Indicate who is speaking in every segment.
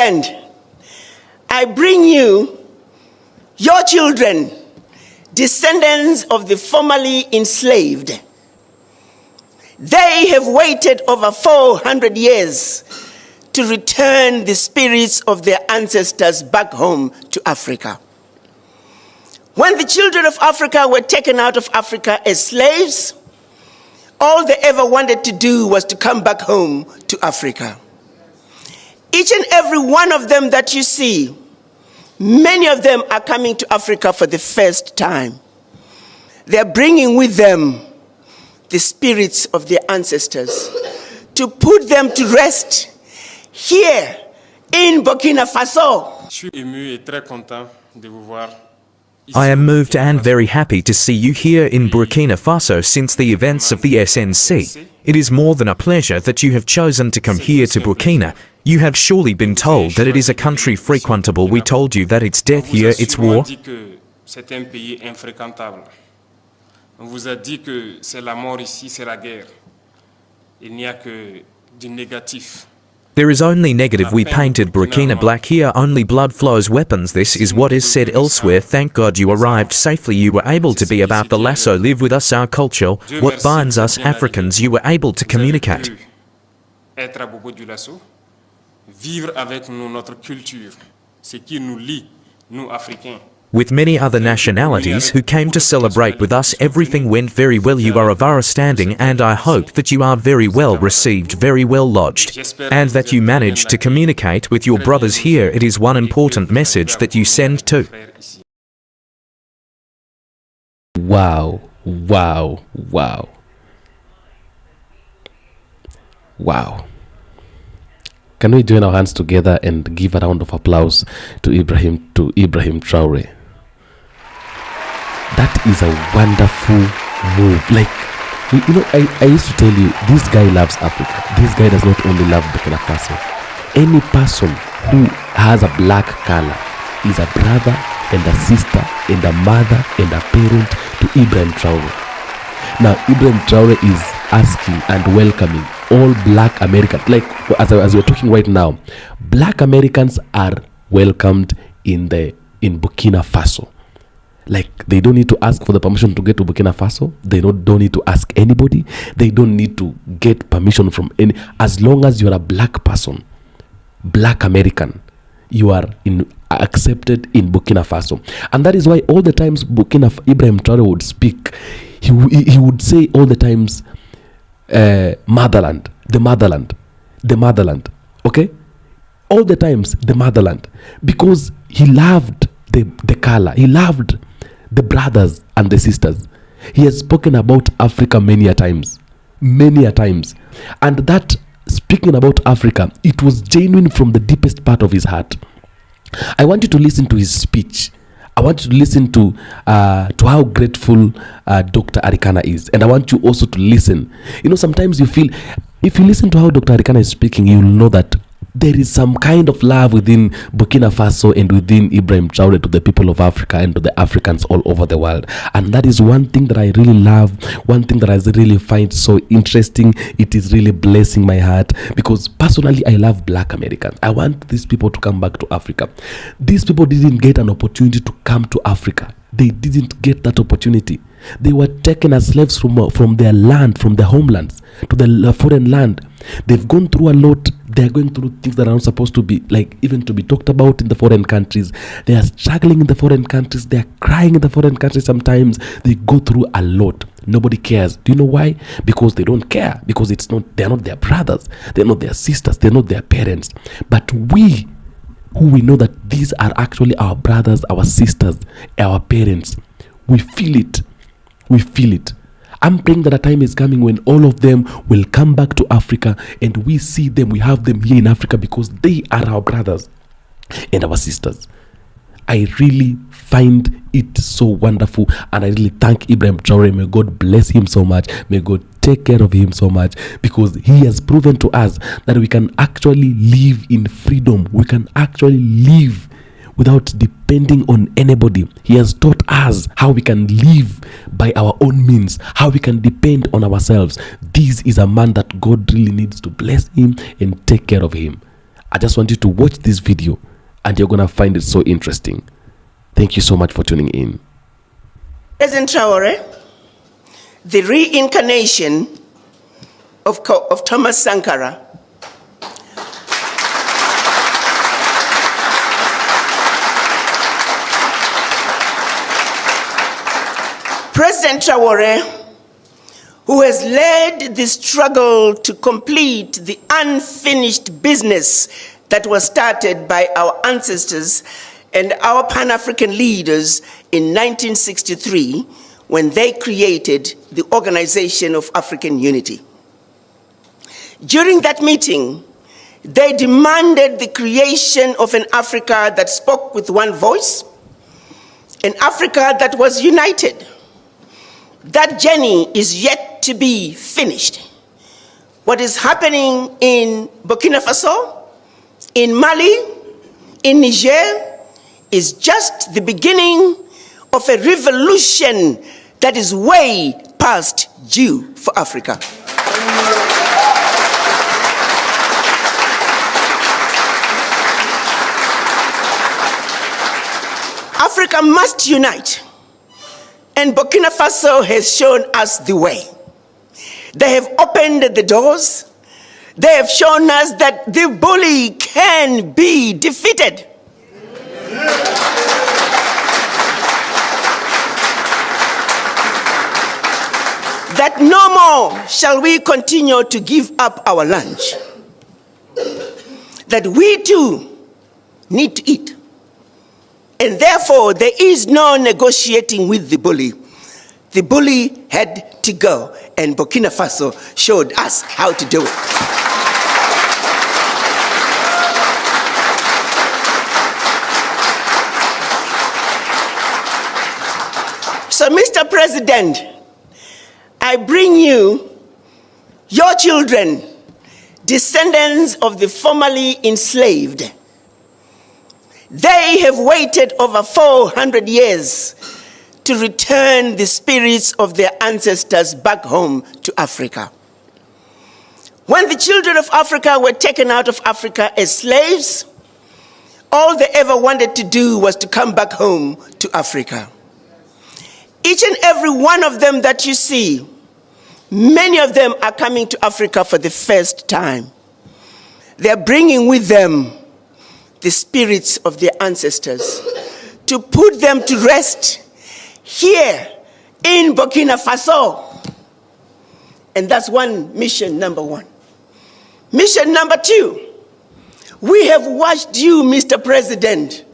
Speaker 1: weekend, I bring you your children, descendants of the formerly enslaved. They have waited over 400 years to return the spirits of their ancestors back home to Africa. When the children of Africa were taken out of Africa as slaves, all they ever wanted to do was to come back home to Africa. Each and every one of them that you see, many of them are coming to Africa for the first time. They're bringing with them the spirits of their ancestors to put them to rest here in Burkina Faso.
Speaker 2: Je suis ému et très content de vous voir.
Speaker 3: I am moved and very happy to see you here in Burkina Faso since the events of the SNC. It is more than a pleasure that you have chosen to come here to Burkina. You have surely been told that it is a country frequentable. We told you that it's death here, it's war.
Speaker 2: C'est un pays infréquentable. On vous a dit que c'est la mort ici, c'est la guerre. Il n'y a que du négatif.
Speaker 3: There is only negative. We painted Burkina black here, only blood flows, weapons. This is what is said elsewhere. Thank God you arrived safely. You were able to be about the lasso, live with us, our culture. What binds us Africans, you were able to communicate.
Speaker 2: Être à propos du lasso, vivre avec nous notre culture, ce qui nous lie, nous Africains.
Speaker 3: With many other nationalities who came to celebrate with us, everything went very well. You are of our standing, and I hope that you are very well received, very well lodged, and that you managed to communicate with your brothers here. It is one important message that you send too.
Speaker 4: Wow, wow, wow. Wow. Can we join our hands together and give a round of applause to Ibrahim Traore? That is a wonderful move. Like, you know, I used to tell you, this guy loves Africa. This guy does not only love Burkina Faso. Any person who has a black color is a brother and a sister and a mother and a parent to Ibrahim Traore. Now, Ibrahim Traore is asking and welcoming all black Americans. Like, as we're talking right now, black Americans are welcomed in Burkina Faso. Like, they don't need to ask for the permission to get to Burkina Faso. They don't need to ask anybody. They don't need to get permission from any. As long as you're a black person, black American, you are accepted in Burkina Faso. And that is why all the times Ibrahim Traore would speak, he would say all the times, motherland, the motherland, the motherland. Okay? All the times, the motherland. Because he loved the color. He loved the brothers and the sisters. He has spoken about Africa many a times. Many a times. And that speaking about Africa, it was genuine from the deepest part of his heart. I want you to listen to his speech. I want you to listen to how grateful Dr. ARIKANA is. And I want you also to listen. You know, sometimes you feel, if you listen to how Dr. ARIKANA is speaking, you will know that there is some kind of love within Burkina Faso and within Ibrahim Traore to the people of Africa and to the Africans all over the world. And that is one thing that I really love, one thing that I really find so interesting. It is really blessing my heart because personally I love black Americans. I want these people to come back to Africa. These people didn't get an opportunity to come to Africa. They didn't get that opportunity. They were taken as slaves from their land, from their homelands to the foreign land. They've gone through a lot. They're going through things that are not supposed to be, like, even to be talked about in the foreign countries. They are struggling in the foreign countries. They are crying in the foreign countries sometimes. They go through a lot. Nobody cares. Do you know why? Because they don't care. Because they're not their brothers. They're not their sisters. They're not their parents. But we, who we know that these are actually our brothers, our sisters, our parents, we feel it. We feel it. I'm praying that a time is coming when all of them will come back to Africa and we see them, we have them here in Africa because they are our brothers and our sisters. I really find it so wonderful and I really thank Ibrahim Traore. May God bless him so much. May God take care of him so much because he has proven to us that we can actually live in freedom. We can actually live without depending on anybody. He has taught us how we can live by our own means, how we can depend on ourselves. This is a man that God really needs to bless him and take care of him. I just want you to watch this video and you're going to find it so interesting. Thank you so much for tuning in.
Speaker 1: President Traore, the reincarnation of Thomas Sankara, President Traore, who has led the struggle to complete the unfinished business that was started by our ancestors and our Pan-African leaders in 1963 when they created the Organization of African Unity. During that meeting, they demanded the creation of an Africa that spoke with one voice, an Africa that was united. That journey is yet to be finished. What is happening in Burkina Faso, in Mali, in Niger, is just the beginning of a revolution that is way past due for Africa. Africa must unite. And Burkina Faso has shown us the way. They have opened the doors. They have shown us that the bully can be defeated. That no more shall we continue to give up our lunch. That we too need to eat. And therefore, there is no negotiating with the bully. The bully had to go, and Burkina Faso showed us how to do it. So, Mr. President, I bring you your children, descendants of the formerly enslaved. They have waited over 400 years to return the spirits of their ancestors back home to Africa. When the children of Africa were taken out of Africa as slaves, all they ever wanted to do was to come back home to Africa. Each and every one of them that you see, many of them are coming to Africa for the first time. They are bringing with them the spirits of their ancestors to put them to rest here in Burkina Faso. And that's mission number one. Mission number two, we have watched you, Mr. President.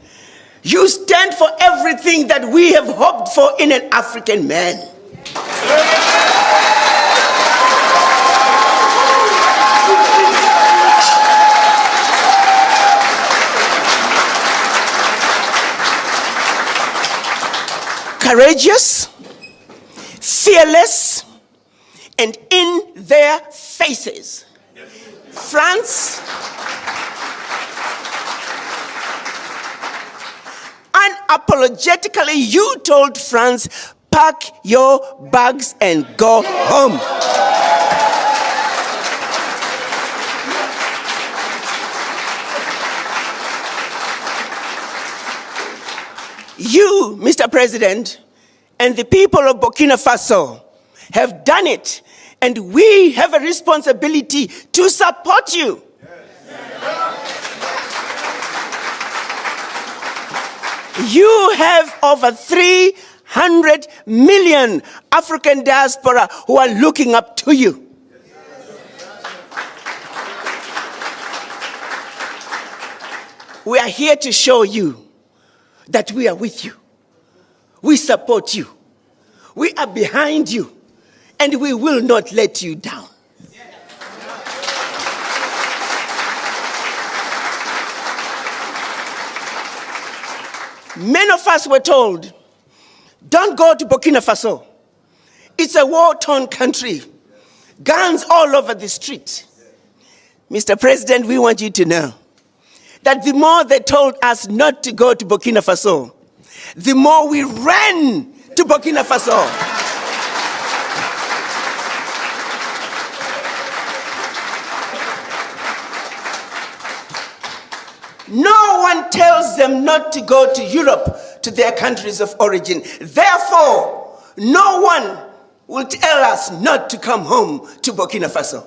Speaker 1: You stand for everything that we have hoped for in an African man. Courageous, fearless, and in their faces. France, unapologetically, you told France, pack your bags and go home. You, Mr. President, and the people of Burkina Faso have done it, and we have a responsibility to support you. You have over 300 million African diaspora who are looking up to you. We are here to show you that we are with you. We support you. We are behind you. And we will not let you down. Many of us were told, don't go to Burkina Faso. It's a war-torn country. Guns all over the street. Mr. President, we want you to know that the more they told us not to go to Burkina Faso, the more we ran to Burkina Faso. No one tells them not to go to Europe, to their countries of origin. Therefore, no one will tell us not to come home to Burkina Faso.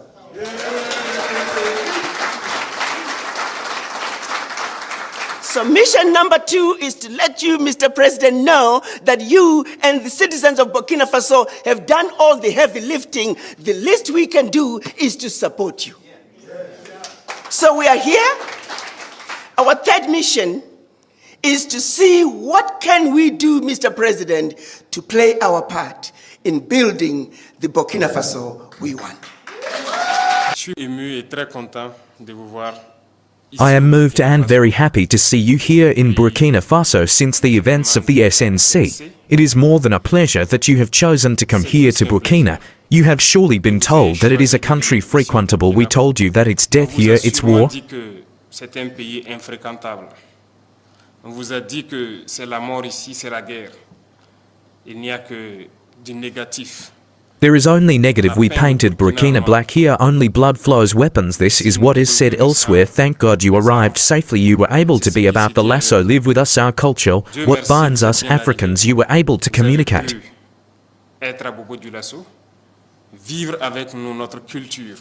Speaker 1: So mission number 2 is to let you, Mr. President, know that you and the citizens of Burkina Faso have done all the heavy lifting. The least we can do is to support you. So we are here. Our third mission is to see what can we do, Mr. President, to play our part in building the Burkina Faso we want.
Speaker 2: Je suis ému et très content de vous voir.
Speaker 3: I am moved and very happy to see you here in Burkina Faso since the events of the SNC. It is more than a pleasure that you have chosen to come here to Burkina. You have surely been told that it is a country frequentable. We told you that it's death here, it's war.
Speaker 2: C'est un pays infréquentable. On vous a dit que c'est la mort ici, c'est la guerre. Il n'y a que du négatif.
Speaker 3: There is only negative. We painted Burkina black here, only blood flows, weapons. This is what is said elsewhere. Thank God you arrived safely. You were able to be about the lasso, live with us, our culture. What binds us Africans, you were able to communicate.
Speaker 2: Être à propos du lasso, vivre avec nous notre culture,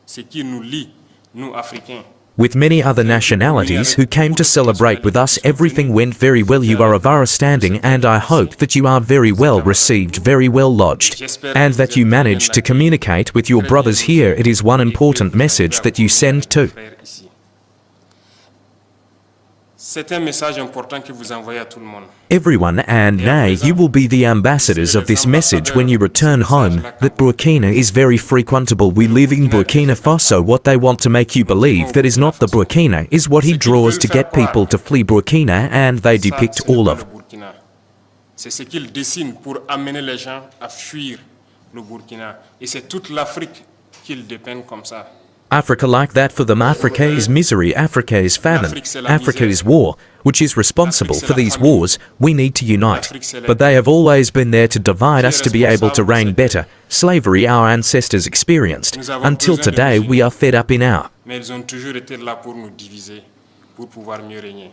Speaker 2: ce qui nous lie, nous Africains.
Speaker 3: With many other nationalities who came to celebrate with us, everything went very well. You are of our standing, and I hope that you are very well received, very well lodged, and that you managed to communicate with your brothers here. It is one important message that you send to.
Speaker 2: C'est un message important que vous envoyez à tout le monde.
Speaker 3: Everyone, and nay, you will be the ambassadors of this message when you return home, that Burkina is very frequentable. We live in Burkina Faso. What they want to make you believe that is not the Burkina is what he draws to get people to flee Burkina, and they depict all of.
Speaker 2: C'est ce qu'il dessine pour amener les gens à fuir le Burkina. Et c'est toute l'Afrique qu'il dépeint comme ça.
Speaker 3: Africa like that for them. Africa is misery, Africa is famine, Africa is war, which is responsible for these wars. We need to unite. But they have always been there to divide us to be able to reign better. Slavery our ancestors experienced. Until today we are fed up in our.
Speaker 2: Mais ils ont toujours été là pour nous diviser, pour pouvoir mieux régner.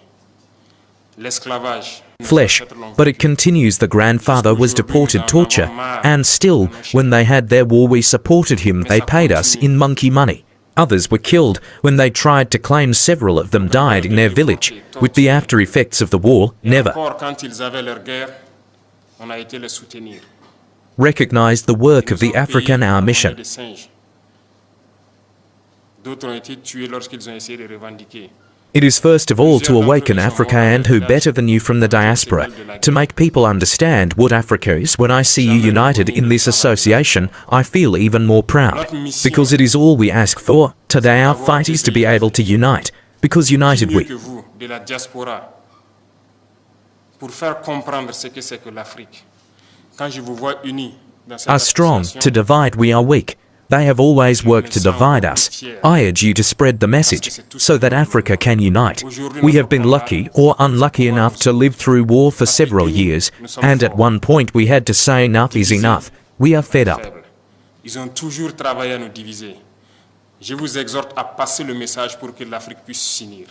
Speaker 2: L'esclavage.
Speaker 3: Flesh, but it continues. The grandfather was deported, torture, and still, when they had their war we supported him. They paid us in monkey money. Others were killed when they tried to claim. Several of them died in their village. With the after effects of the war, never recognized the work of the African our mission. It is first of all to awaken Africa, and who better than you from the diaspora, to make people understand what Africa is. When I see you united in this association, I feel even more proud, because it is all we ask for. Today our fight is to be able to unite, because united we are strong. To divide we are weak. They have always worked to divide us. I urge you to spread the message, so that Africa can unite. We have been lucky or unlucky enough to live through war for several years, and at one point we had to say enough is enough. We are fed up.
Speaker 2: Ils ont toujours travaillé à nous diviser. Je vous exhorte à passer le message pour que l'Afrique puisse s'unir.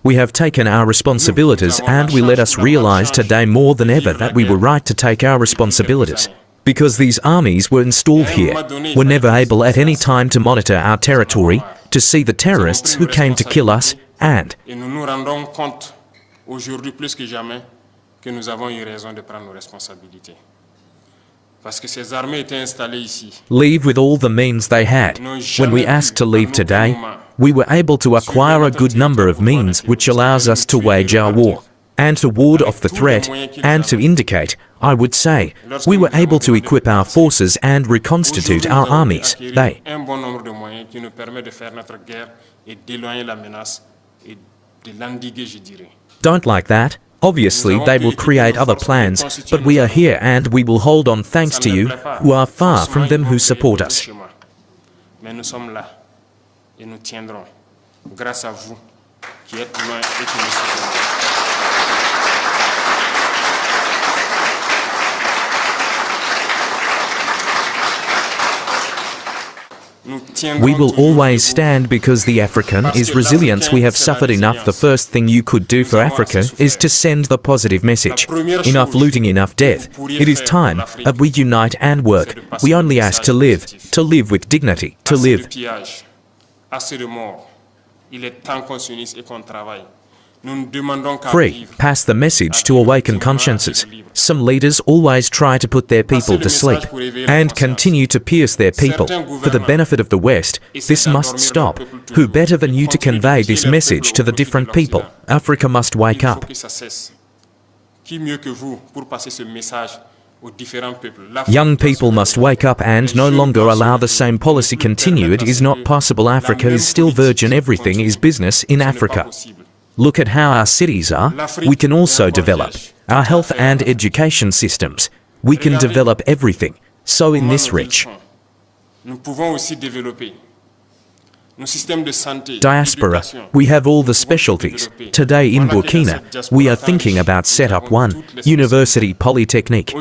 Speaker 3: We have taken our responsibilities, and we let us realize today more than ever that we were right to take our responsibilities. Because these armies were installed here, were never able at any time to monitor our territory, to see the terrorists who came to kill us, and
Speaker 2: Et nous nous rendons compte aujourd'hui plus que jamais que nous avons eu raison de prendre nos responsabilités. Parce que ces armées étaient installées ici.
Speaker 3: leave with all the means they had. When we asked to leave today, we were able to acquire a good number of means which allows us to wage our war, and to ward off the threat, and to indicate, I would say, we were able to equip our forces and reconstitute our armies. They
Speaker 2: un bon nombre de moyens qui nous permettent de faire notre guerre et d'éloigner la menace et de l'endiguer, je dirais.
Speaker 3: don't like that. Obviously, they will create other plans, but we are here and we will hold on thanks to you, who are far from them who support us.
Speaker 2: Mais nous sommes là et nous tiendrons grâce à vous qui êtes loin et qui nous soutenez. Nous
Speaker 3: We will always stand because the African is resilience. We have suffered enough. The first thing you could do for Africa is to send the positive message. Enough looting, enough death. It is time that we unite and work. We only ask to live with dignity, to live. Free, pass the message to awaken consciences. Some leaders always try to put their people to sleep and continue to pierce their people for the benefit of the West. This must stop. Who better than you to convey this message to the different people? Africa must wake up. Young people must wake up and no longer allow the same policy continue. It is not possible. Africa is still virgin. Everything is business in Africa. Look at how our cities are. We can also develop our health and education systems. We can develop everything. So in this rich diaspora, we have all the specialties. Today in Burkina, we are thinking about set up one university polytechnic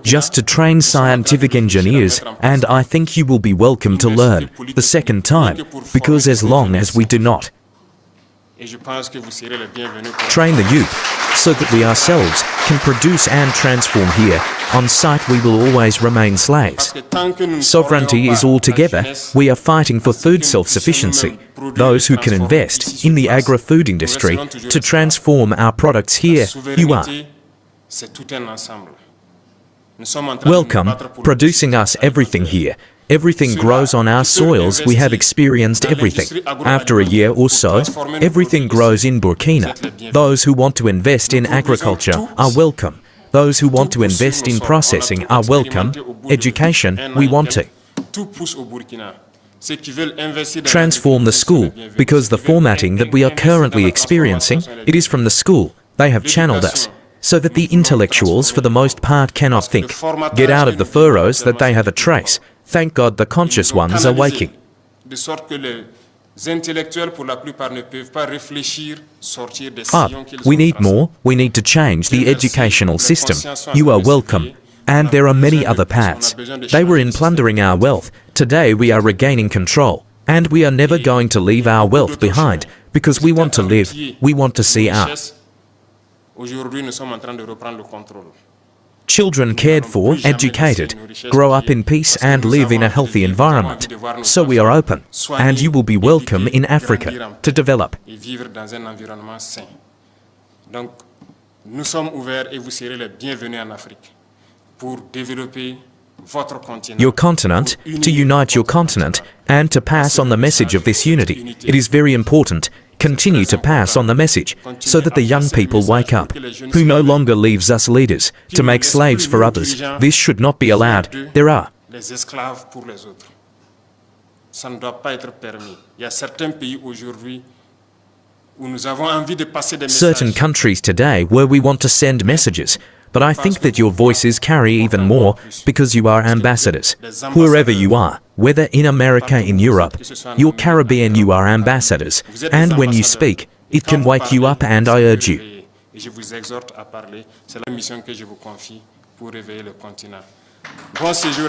Speaker 3: just to train scientific engineers, and I think you will be welcome to learn the second time, because as long as we do not train the youth so that we ourselves can produce and transform here, on site we will always remain slaves. Sovereignty is all together. We are fighting for food self-sufficiency. Those who can invest in the agri-food industry to transform our products here, you are welcome, producing us everything here. Everything grows on our soils. We have experienced everything. After a year or so, everything grows in Burkina. Those who want to invest in agriculture are welcome. Those who want to invest in processing are welcome. Education, we want to transform the school, because the formatting that we are currently experiencing, it is from the school. They have channeled us so that the intellectuals for the most part cannot think, get out of the furrows that they have a trace. Thank God the conscious ones are waking up. We need more. We need to change the educational system. You are welcome. And there are many other paths. They were in plundering our wealth. Today we are regaining control. And we are never going to leave our wealth behind, because we want to live. We want to see our children cared for, educated, grow up in peace and live in a healthy environment. So we are open, and you will be welcome in Africa to develop. Your continent, to unite your continent, and to pass on the message of this unity. It is very important. Continue to pass on the message so that the young people wake up, who no longer leaves us leaders to make slaves for others. This should not be allowed. There are certain countries today where we want to send messages, but I think that your voices carry even more because you are ambassadors. Wherever you are, whether in America, in Europe, your Caribbean, you are ambassadors. And when you speak, it can wake you up, and I urge you to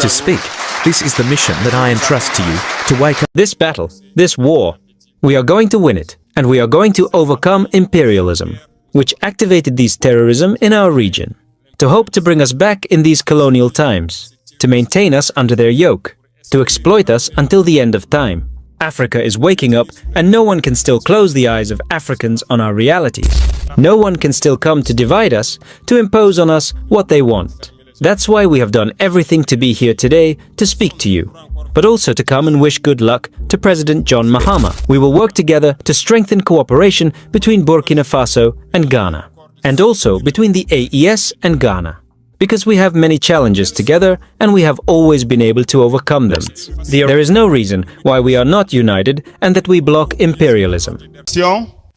Speaker 3: speak. This is the mission that I entrust to you, to wake up.
Speaker 5: This battle, this war, we are going to win it, and we are going to overcome imperialism, which activated these terrorism in our region, to hope to bring us back in these colonial times, to maintain us under their yoke, to exploit us until the end of time. Africa is waking up, and no one can still close the eyes of Africans on our realities. No one can still come to divide us, to impose on us what they want. That's why we have done everything to be here today to speak to you, but also to come and wish good luck to President John Mahama. We will work together to strengthen cooperation between Burkina Faso and Ghana, and also between the AES and Ghana, because we have many challenges together and we have always been able to overcome them. There is no reason why we are not united and that we block imperialism.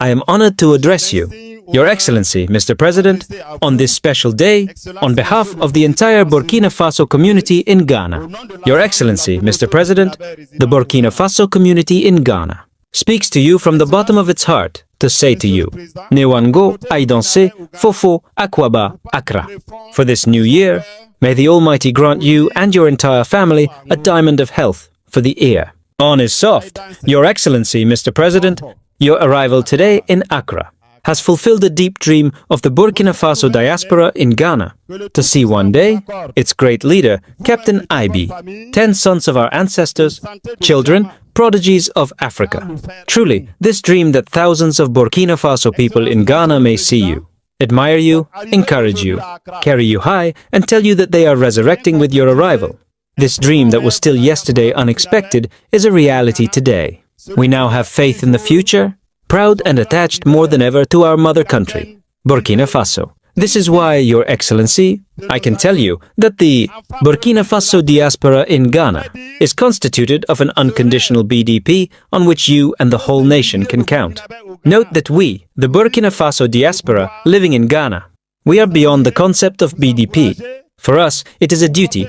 Speaker 5: I am honored to address you, Your Excellency, Mr. President, on this special day, on behalf of the entire Burkina Faso community in Ghana. Your Excellency, Mr. President, the Burkina Faso community in Ghana speaks to you from the bottom of its heart to say to you, Newango Aidanse Fofo Akwaba Akra. For this new year, may the Almighty grant you and your entire family a diamond of health for the ear. On is soft. Your Excellency, Mr. President, your arrival today in Accra has fulfilled a deep dream of the Burkina Faso diaspora in Ghana to see one day its great leader, Captain Ibi, 10 sons of our ancestors, children, prodigies of Africa. Truly, this dream that thousands of Burkina Faso people in Ghana may see you, admire you, encourage you, carry you high, and tell you that they are resurrecting with your arrival. This dream that was still yesterday unexpected is a reality today. We now have faith in the future, proud and attached more than ever to our mother country, Burkina Faso. This is why, Your Excellency, I can tell you that the Burkina Faso diaspora in Ghana is constituted of an unconditional BDP on which you and the whole nation can count. Note that we, the Burkina Faso diaspora living in Ghana, we are beyond the concept of BDP. For us, it is a duty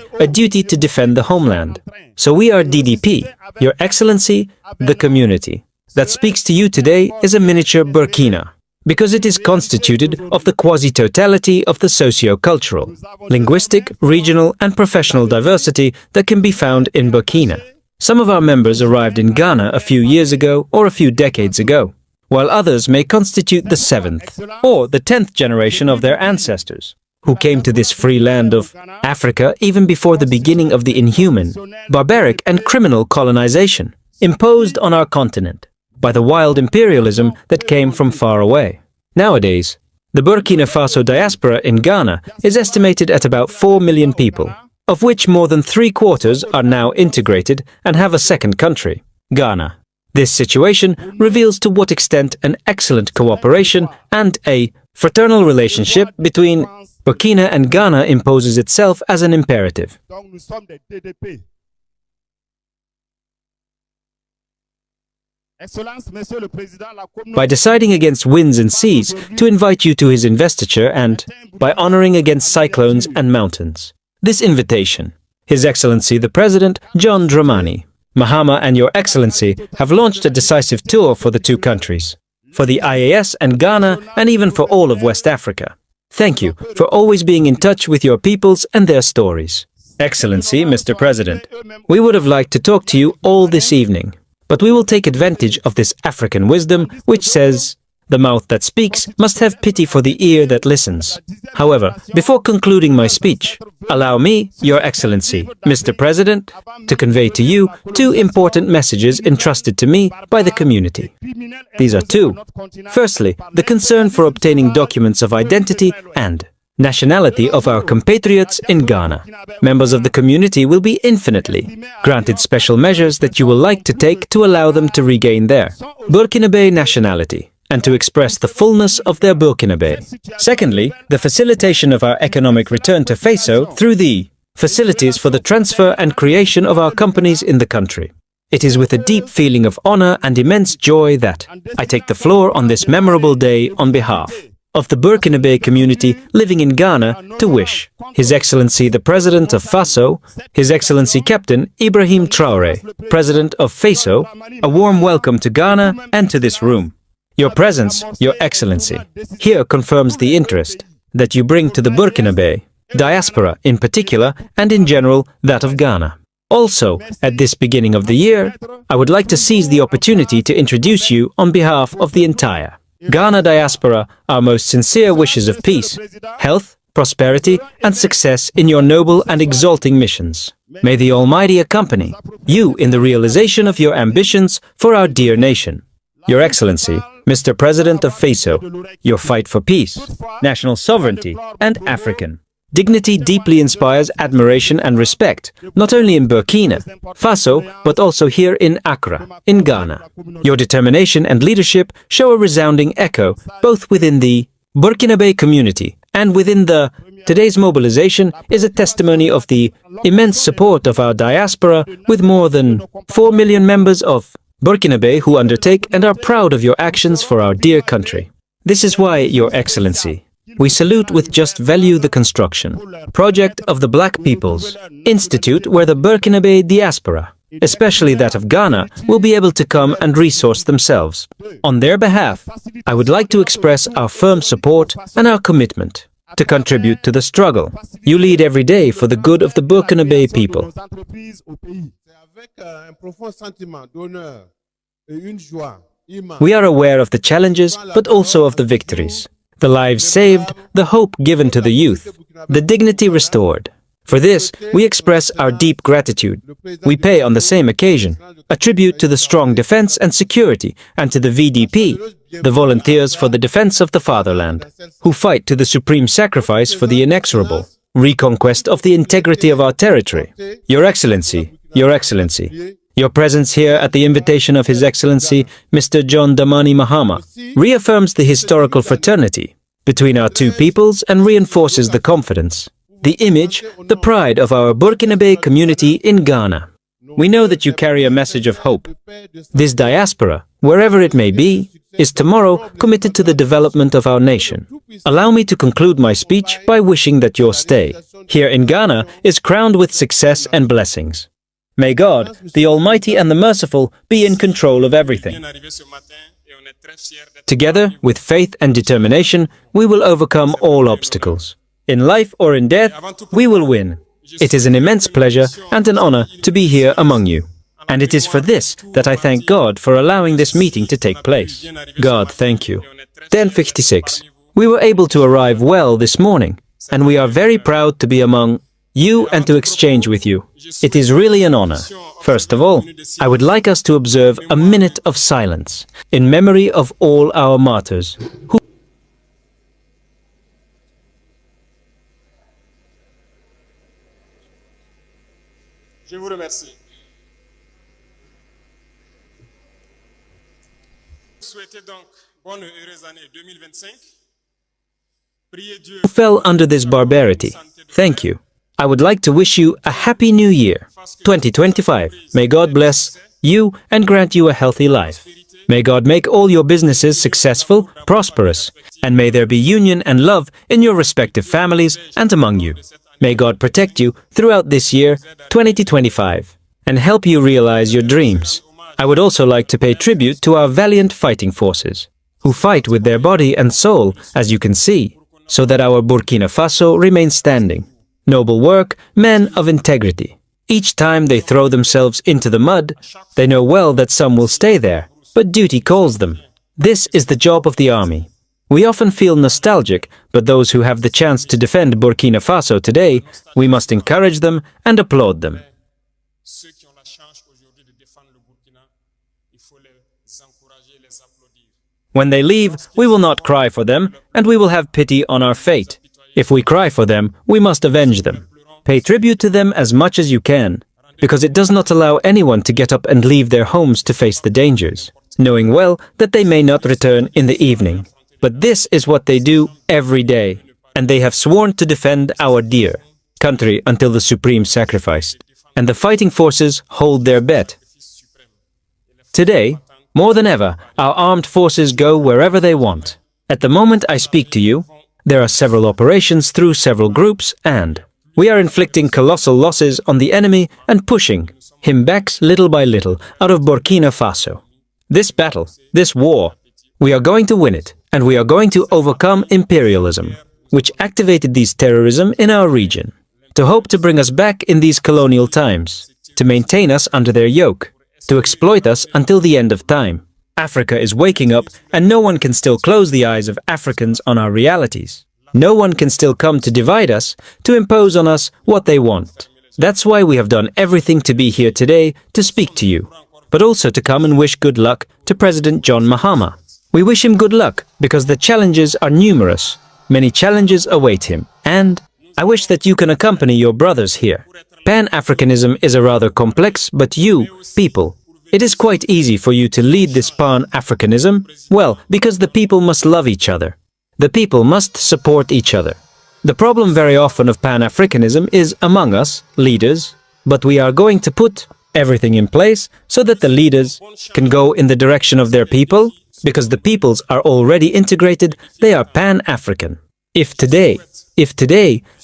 Speaker 5: to defend the homeland. So we are DDP, Your Excellency, the community. That speaks to you today is a miniature Burkina, because it is constituted of the quasi-totality of the socio-cultural, linguistic, regional and professional diversity that can be found in Burkina. Some of our members arrived in Ghana a few years ago or a few decades ago, while others may constitute the 7th or the 10th generation of their ancestors, who came to this free land of Africa even before the beginning of the inhuman, barbaric and criminal colonization imposed on our continent by the wild imperialism that came from far away. Nowadays, the Burkina Faso diaspora in Ghana is estimated at about 4 million people, of which more than 3/4 are now integrated and have a second country, Ghana. This situation reveals to what extent an excellent cooperation and a fraternal relationship between Burkina and Ghana imposes itself as an imperative. By deciding against winds and seas to invite you to his investiture and by honoring against cyclones and mountains. This invitation, His Excellency the President John Dramani Mahama and Your Excellency have launched a decisive tour for the two countries, for the IAS and Ghana and even for all of West Africa. Thank you for always being in touch with your peoples and their stories. Excellency, Mr. President, we would have liked to talk to you all this evening, but we will take advantage of this African wisdom which says, the mouth that speaks must have pity for the ear that listens. However, before concluding my speech, allow me, Your Excellency, Mr. President, to convey to you 2 important messages entrusted to me by the community. These are 2. Firstly, the concern for obtaining documents of identity and nationality of our compatriots in Ghana. Members of the community will be infinitely granted special measures that you will like to take to allow them to regain their Burkinabe nationality and to express the fullness of their Burkinabe. Secondly, the facilitation of our economic return to FASO through the facilities for the transfer and creation of our companies in the country. It is with a deep feeling of honor and immense joy that I take the floor on this memorable day on behalf of the Burkinabe community living in Ghana to wish His Excellency the President of FASO, His Excellency Captain Ibrahim Traore, President of FASO, a warm welcome to Ghana and to this room. Your presence, Your Excellency, here confirms the interest that you bring to the Burkinabe diaspora in particular and in general that of Ghana. Also, at this beginning of the year, I would like to seize the opportunity to introduce you on behalf of the entire Ghana diaspora our most sincere wishes of peace, health, prosperity and success in your noble and exalting missions. May the Almighty accompany you in the realization of your ambitions for our dear nation. Your Excellency, Mr. President of FASO, your fight for peace, national sovereignty and African dignity deeply inspires admiration and respect, not only in Burkina Faso, but also here in Accra, in Ghana. Your determination and leadership show a resounding echo both within the Burkinabe community and within the today's mobilization is a testimony of the immense support of our diaspora with more than 4 million members of Burkinabe who undertake and are proud of your actions for our dear country. This is why, Your Excellency, we salute with just value the construction project of the Black People's Institute where the Burkinabe diaspora, especially that of Ghana, will be able to come and resource themselves. On their behalf, I would like to express our firm support and our commitment to contribute to the struggle you lead every day for the good of the Burkinabe people. We are aware of the challenges, but also of the victories. The lives saved, the hope given to the youth, the dignity restored. For this, we express our deep gratitude. We pay on the same occasion a tribute to the strong defense and security and to the VDP, the Volunteers for the Defense of the Fatherland, who fight to the supreme sacrifice for the inexorable reconquest of the integrity of our territory. Your Excellency, Your Excellency, your presence here at the invitation of His Excellency, Mr. John Dramani Mahama, reaffirms the historical fraternity between our two peoples and reinforces the confidence, the image, the pride of our Burkinabe community in Ghana. We know that you carry a message of hope. This diaspora, wherever it may be, is tomorrow committed to the development of our nation. Allow me to conclude my speech by wishing that your stay here in Ghana is crowned with success and blessings. May God, the Almighty and the Merciful, be in control of everything. Together, with faith and determination, we will overcome all obstacles. In life or in death, we will win. It is an immense pleasure and an honor to be here among you. And it is for this that I thank God for allowing this meeting to take place. God, thank you. 10:56. We were able to arrive well this morning, and we are very proud to be among you and to exchange with you. It is really an honor. First of all, I would like us to observe a minute of silence in memory of all our martyrs who
Speaker 2: Je vous remercie. Souhaitez donc bonne et heureuse année 2025. Priez Dieu
Speaker 5: fell under this barbarity. Thank you. I would like to wish you a happy new year, 2025. May God bless you and grant you a healthy life. May God make all your businesses successful, prosperous, and may there be union and love in your respective families and among you. May God protect you throughout this year, 2025, and help you realize your dreams. I would also like to pay tribute to our valiant fighting forces, who fight with their body and soul, as you can see, so that our Burkina Faso remains standing. Noble work, men of integrity. Each time they throw themselves into the mud, they know well that some will stay there, but duty calls them. This is the job of the army. We often feel nostalgic, but those who have the chance to defend Burkina Faso today, we must encourage them and applaud them.
Speaker 2: ceux qui ont la chance aujourd'hui de défendre le Burkina, il faut les encourager, les applaudir.
Speaker 5: When they leave, we will not cry for them, and we will have pity on our fate. If we cry for them, we must avenge them. Pay tribute to them as much as you can, because it does not allow anyone to get up and leave their homes to face the dangers, knowing well that they may not return in the evening. But this is what they do every day, and they have sworn to defend our dear country until the supreme sacrifice. And the fighting forces hold their bet. Today, more than ever, our armed forces go wherever they want. At the moment I speak to you, there are several operations through several groups, and we are inflicting colossal losses on the enemy and pushing him back little by little out of Burkina Faso. This battle, this war, we are going to win it, and we are going to overcome imperialism, which activated these terrorism in our region, to hope to bring us back in these colonial times, to maintain us under their yoke, to exploit us until the end of time. Africa is waking up, and no one can still close the eyes of Africans on our realities. No one can still come to divide us, to impose on us what they want. That's why we have done everything to be here today to speak to you, but also to come and wish good luck to President John Mahama. We wish him good luck because the challenges are numerous. Many challenges await him, and I wish that you can accompany your brothers here. Pan-Africanism is a rather complex, but you, people, it is quite easy for you to lead this Pan-Africanism, well, because the people must love each other. The people must support each other. The problem very often of Pan-Africanism is among us, leaders, but we are going to put everything in place so that the leaders can go in the direction of their people, because the peoples are already integrated, they are Pan-African. If today,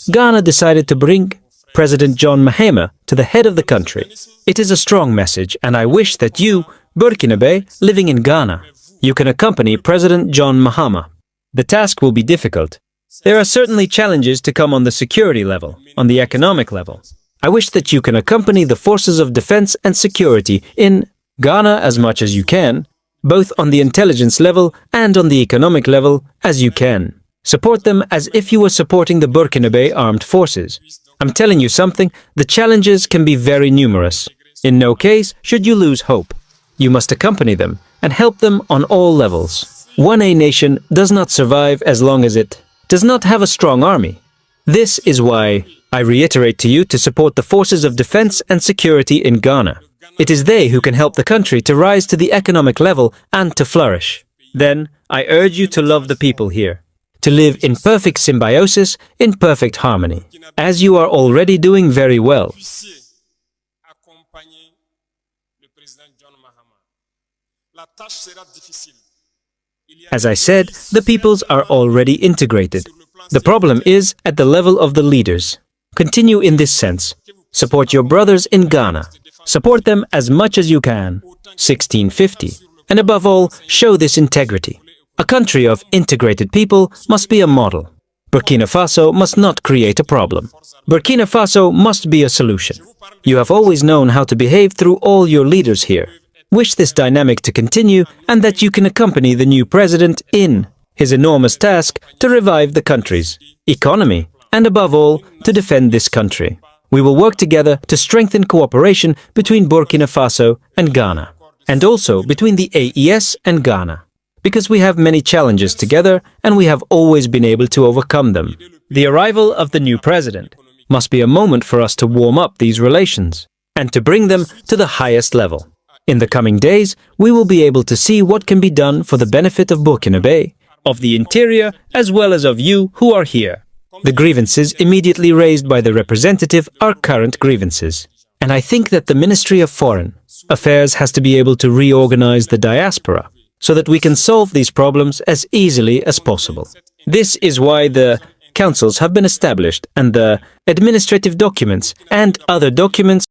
Speaker 5: Ghana decided to bring President John Mahama to the head of the country, it is a strong message, and I wish that you, Burkinabe, living in Ghana, you can accompany President John Mahama. The task will be difficult. There are certainly challenges to come on the security level, on the economic level. I wish that you can accompany the forces of defense and security in Ghana as much as you can, both on the intelligence level and on the economic level as you can. Support them as if you were supporting the Burkinabe armed forces. I'm telling you something, the challenges can be very numerous. In no case should you lose hope. You must accompany them and help them on all levels. 1A nation does not survive as long as it does not have a strong army. This is why I reiterate to you to support the forces of defense and security in Ghana. It is they who can help the country to rise to the economic level and to flourish. Then, I urge you to love the people here, to live in perfect symbiosis, in perfect harmony, as you are already doing very well. As I said, the peoples are already integrated. The problem is at the level of the leaders. Continue in this sense. Support your brothers in Ghana. Support them as much as you can. 1650. And above all, show this integrity. A country of integrated people must be a model. Burkina Faso must not create a problem. Burkina Faso must be a solution. You have always known how to behave through all your leaders here. Wish this dynamic to continue and that you can accompany the new president in his enormous task to revive the country's economy and above all, to defend this country. We will work together to strengthen cooperation between Burkina Faso and Ghana, and also between the AES and Ghana, because we have many challenges together and we have always been able to overcome them. The arrival of the new president must be a moment for us to warm up these relations and to bring them to the highest level. In the coming days, we will be able to see what can be done for the benefit of Burkinabe, of the interior, as well as of you who are here. The grievances immediately raised by the representative are current grievances. And I think that the Ministry of Foreign Affairs has to be able to reorganize the diaspora so that we can solve these problems as easily as possible. This is why the councils have been established and the administrative documents and other documents